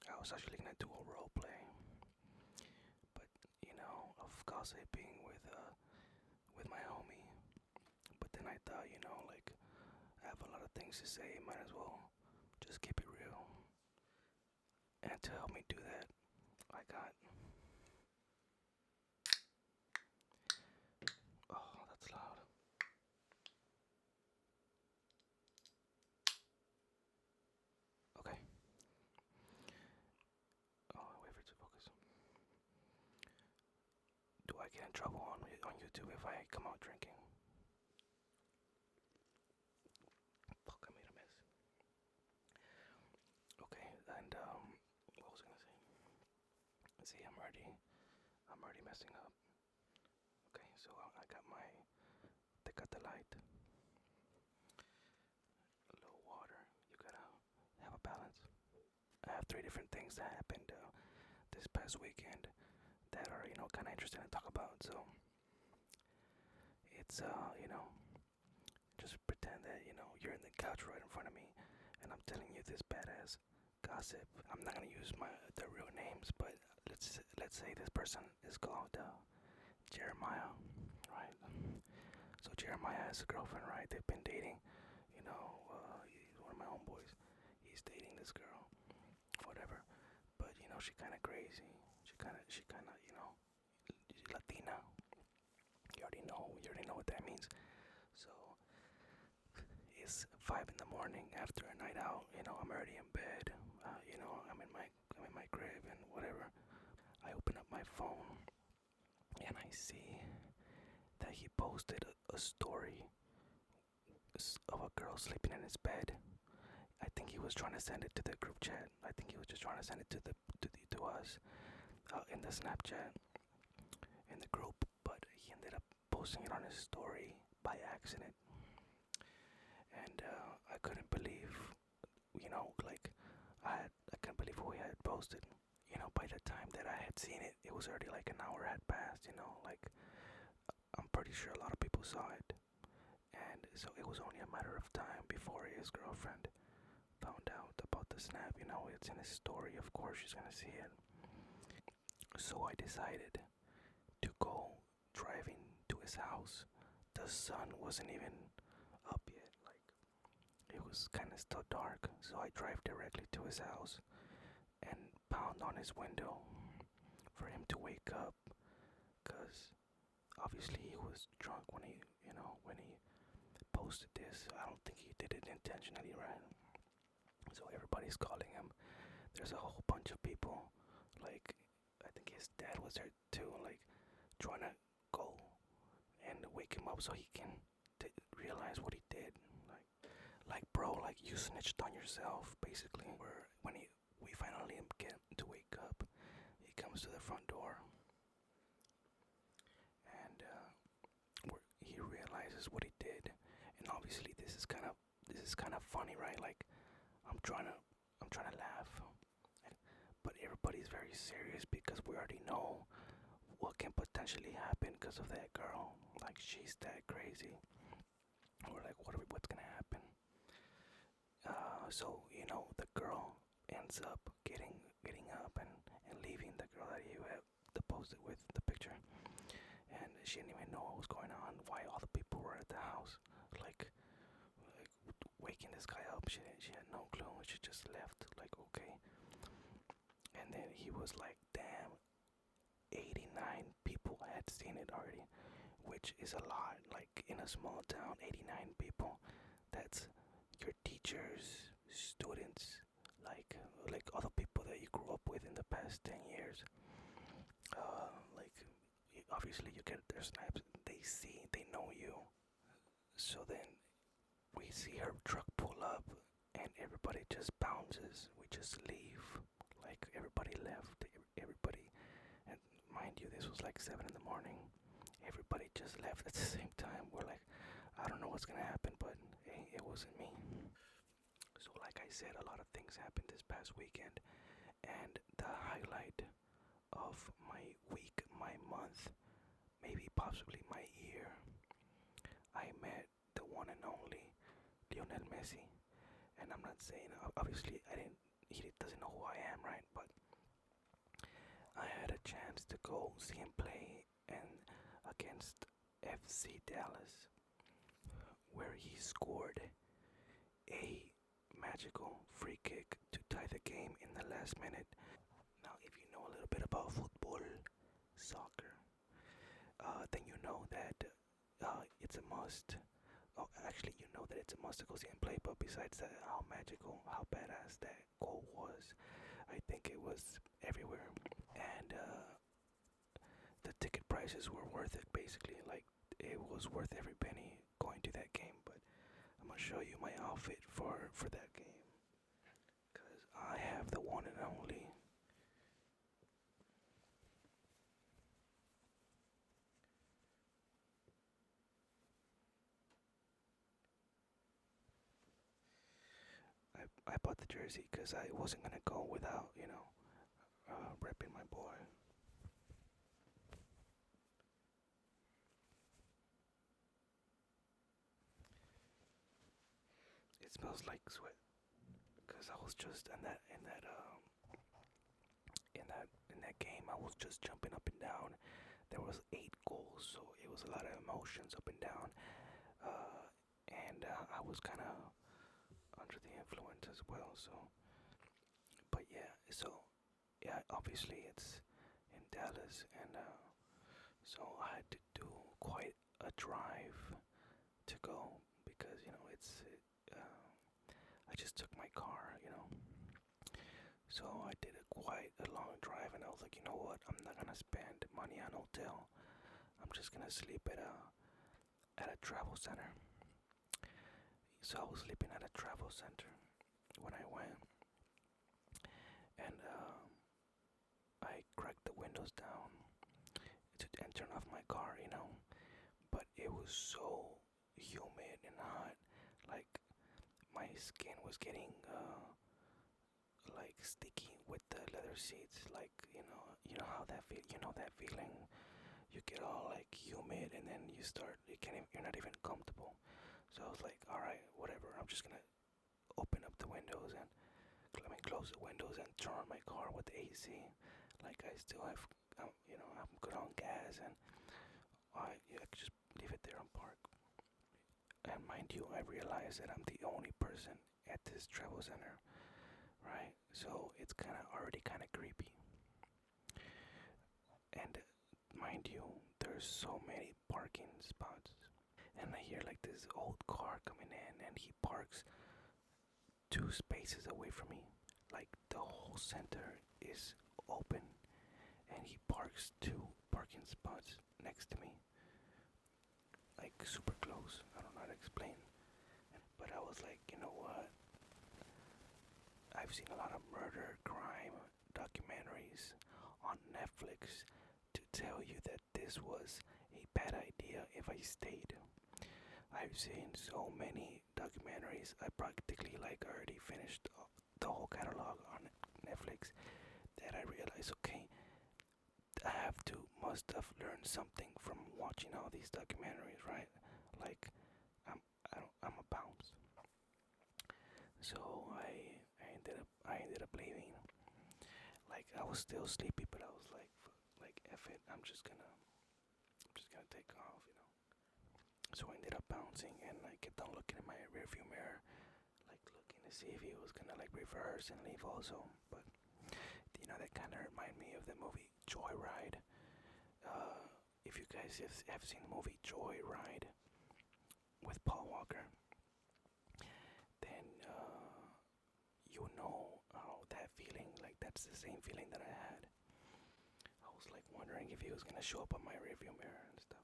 I was actually gonna do a role play, but of gossiping with my homie. But then I thought, like I have a lot of things to say, might as well just keep it real. And to help me do that, I got oh, that's loud. Okay. Oh, wait for it to focus. Do I get in trouble on YouTube if I come out drinking? Fuck, I made a mess. Okay, and what was I gonna say? See, I'm already messing up. Okay, so I got my light, a little water. You gotta have a balance. I have three different things that happened this past weekend that are kind of interesting to talk about. So it's just pretend that you're in the couch right in front of me, and I'm telling you this badass gossip. I'm not gonna use their real names, but let's say this person is called Jeremiah, right? So Jeremiah has a girlfriend, right? They've been dating. He's one of my homeboys. He's dating this girl, whatever. But she kind of crazy. She kind of Latina. You already know what that means. So it's 5 in the morning after a night out. I'm already in bed. I'm in my crib and whatever. I open up my phone and I see that he posted a story of a girl sleeping in his bed. I think he was trying to send it to the group chat. I think he was just trying to send it to us in the Snapchat in the group, but he ended up posting it on his story by accident, and I couldn't believe, like I couldn't believe what he had posted. By the time that I had seen it, it was already like an hour had passed. Like I'm pretty sure a lot of people saw it, and so it was only a matter of time before his girlfriend found out about the snap. It's in his story. Of course, she's gonna see it. So I decided to go driving to his house. The sun wasn't even up yet. Like it was kind of still dark. So I drive directly to his house and pound on his window for him to wake up. Cause obviously he was drunk when he posted this. I don't think he did it intentionally, right? So everybody's calling him. There's a whole bunch of people. Like I think his dad was there too. Like trying to go and wake him up so he can realize what he did. Like bro, like you snitched on yourself, basically. Where when we finally get him to wake up, he comes to the front door, and he realizes what he did. And obviously, this is kind of funny, right? Like I'm trying to laugh, but everybody's very serious because we already know what can potentially happen because of that girl. Like she's that crazy. We're like, what's gonna happen? So the girl ends up getting up and leaving. The girl that he had posted with the picture, and she didn't even know what was going on. Why all the people were at the house, like waking this guy up. She had no clue. She just left. Like okay, and then he was like, damn, 89 people had seen it already, which is a lot. Like in a small town, 89 people. That's your teachers, students, like other people that you grew up with in the past 10 years. Like obviously you get their snaps. They know you. So then we see her truck pull up, and everybody just bounces. We just leave. Like everybody left. Everybody, and mind you, this was like 7 in the morning. Everybody just left at the same time. We're like, I don't know what's gonna happen, but hey, it wasn't me. So, like I said, a lot of things happened this past weekend, and the highlight of my week, my month, maybe possibly my year, I met the one and only Lionel Messi. And I'm not saying, obviously, I didn't he doesn't know who I am, right? But I had a chance to go see him play and against FC Dallas, where he scored a magical free kick to tie the game in the last minute. Now, if you know a little bit about football, soccer, then you know that it's a must. Oh, actually, you know that it's a must to go see him play. But besides that, how magical, how badass that goal was, I think it was everywhere. And the ticket prices were worth it. Basically, like it was worth every penny going to that game. But I'm gonna show you my outfit for that game, cause I have the one and only. I bought the jersey because I wasn't gonna go without, repping my boy. It smells like sweat because I was just in that game. I was just jumping up and down. There was 8 goals, so it was a lot of emotions up and down. And I was kind of under the influence as well. So, but yeah, so yeah, obviously it's in Dallas, and so I had to do quite a drive to go because I just took my car, So I did quite a long drive, and I was like, you know what? I'm not gonna spend money on hotel. I'm just gonna sleep at a travel center. So I was sleeping at a travel center when I went, and I cracked the windows down and turned off my car, But it was so humid and hot, like my skin was getting like sticky with the leather seats, like how that feel, that feeling. You get all like humid, and then you're not even comfortable. So I was like, all right, whatever. I'm just gonna open up the windows and close the windows and turn on my car with the AC. Like I still have, I'm good on gas, and I could just leave it there and park. And mind you, I realize that I'm the only person at this travel center, right? So it's already kind of creepy. And mind you, there's so many parking spots. And I hear like this old car coming in, and he parks 2 spaces away from me. Like the whole center is open, and he parks 2 parking spots next to me, like super close. I don't know how to explain, but I was like, you know what? I've seen a lot of murder, crime documentaries on Netflix to tell you that this was a bad idea if I stayed. I've seen so many documentaries. I practically like already finished the whole catalog on Netflix that I realized, okay, must have learned something from watching all these documentaries, right? Like, I'm, I'm a bounce. So I ended up leaving. Like I was still sleepy, but I was like, F it, I'm just gonna take off. So I ended up bouncing, and I kept on looking in my rearview mirror, like looking to see if he was gonna like reverse and leave also. But that kind of reminded me of the movie Joyride. If you guys have seen the movie Joyride with Paul Walker, then you know how that feeling, like that's the same feeling that I had. I was like wondering if he was gonna show up on my rearview mirror and stuff.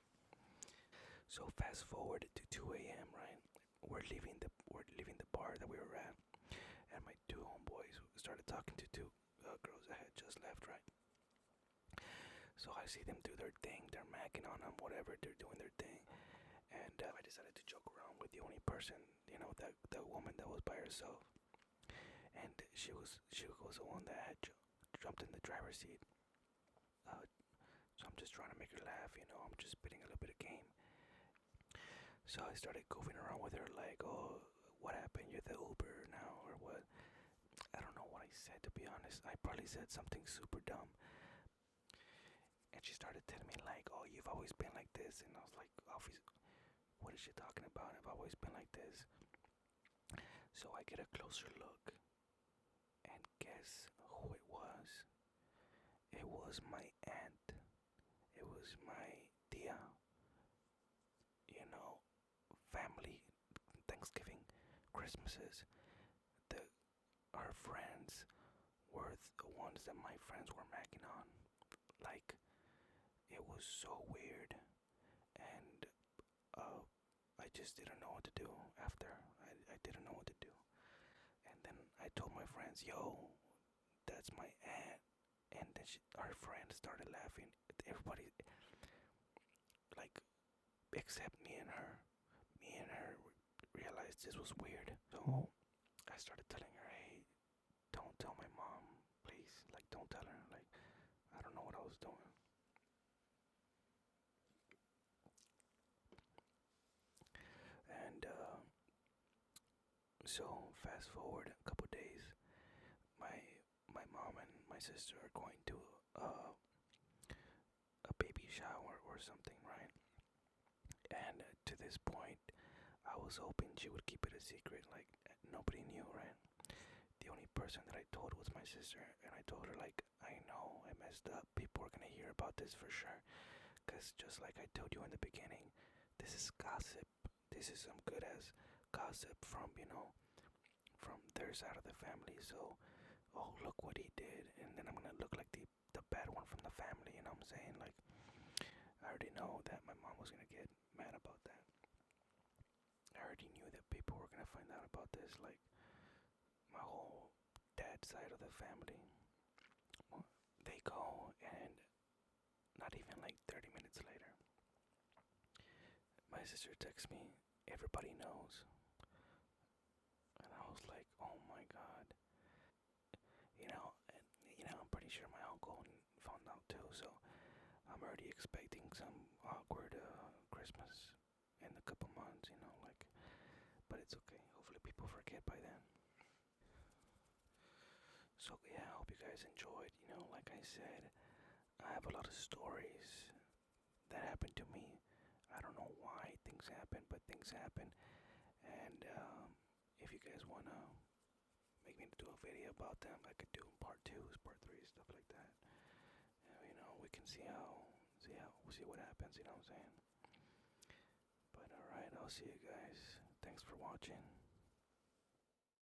So fast forward to 2 a.m. Right, we're leaving the bar that we were at, and my 2 homeboys started talking to 2 girls that had just left. Right, so I see them do their thing. They're macking on them, whatever. They're doing their thing, and I decided to joke around with the only person, that woman that was by herself, and she was the one that had jumped in the driver's seat. So I'm just trying to make her laugh. I'm just spitting a little bit of game. So I started goofing around with her, like, oh, what happened? You're the Uber now, or what? I don't know what I said, to be honest. I probably said something super dumb. And she started telling me, like, oh, you've always been like this. And I was like, what is she talking about? I've always been like this. So I get a closer look. And guess who it was? It was my aunt. It was my tia. You know, family, Thanksgiving, Christmases. The Our friends were the ones that my friends were macking on. Like, it was so weird. And uh, I just didn't know what to do after. I didn't know what to do. And then I told my friends, yo, that's my aunt. And then our friends started laughing. Everybody, like, except me and her. Me and her realized this was weird. So I started telling her, hey, don't tell my mom, please. Like, don't tell her. Like, I don't know what I was doing. And so fast forward a couple days, my my mom and my sister are going to a baby shower or something, right? And to this point, I was hoping she would keep it a secret, like nobody knew, right? The only person that I told was my sister, and I told her, like, I know I messed up. People are gonna hear about this for sure, cause just like I told you in the beginning, this is gossip. This is some good as gossip from from their side of the family. So, oh, look what he did, and then I'm gonna look like the bad one from the family. You know what I'm saying? Like, I already know that my mom was gonna get mad about that. I already knew that people were gonna find out about this. Like, my whole dad side of the family. Well, they go, and not even like 30 minutes later, my sister texts me, everybody knows. And I was like, oh my god. I'm pretty sure my uncle found out too, so I'm already expecting some awkward Christmas in a couple months, like, but it's okay. Hopefully people forget by then. So yeah, I hope you guys enjoyed. Like I said, I have a lot of stories that happened to me. I don't know why things happen, but things happen. And if you guys wanna make me do a video about them, I could do part twos, part threes, stuff like that. We can see what happens. You know what I'm saying? But all right, I'll see you guys. Thanks for watching.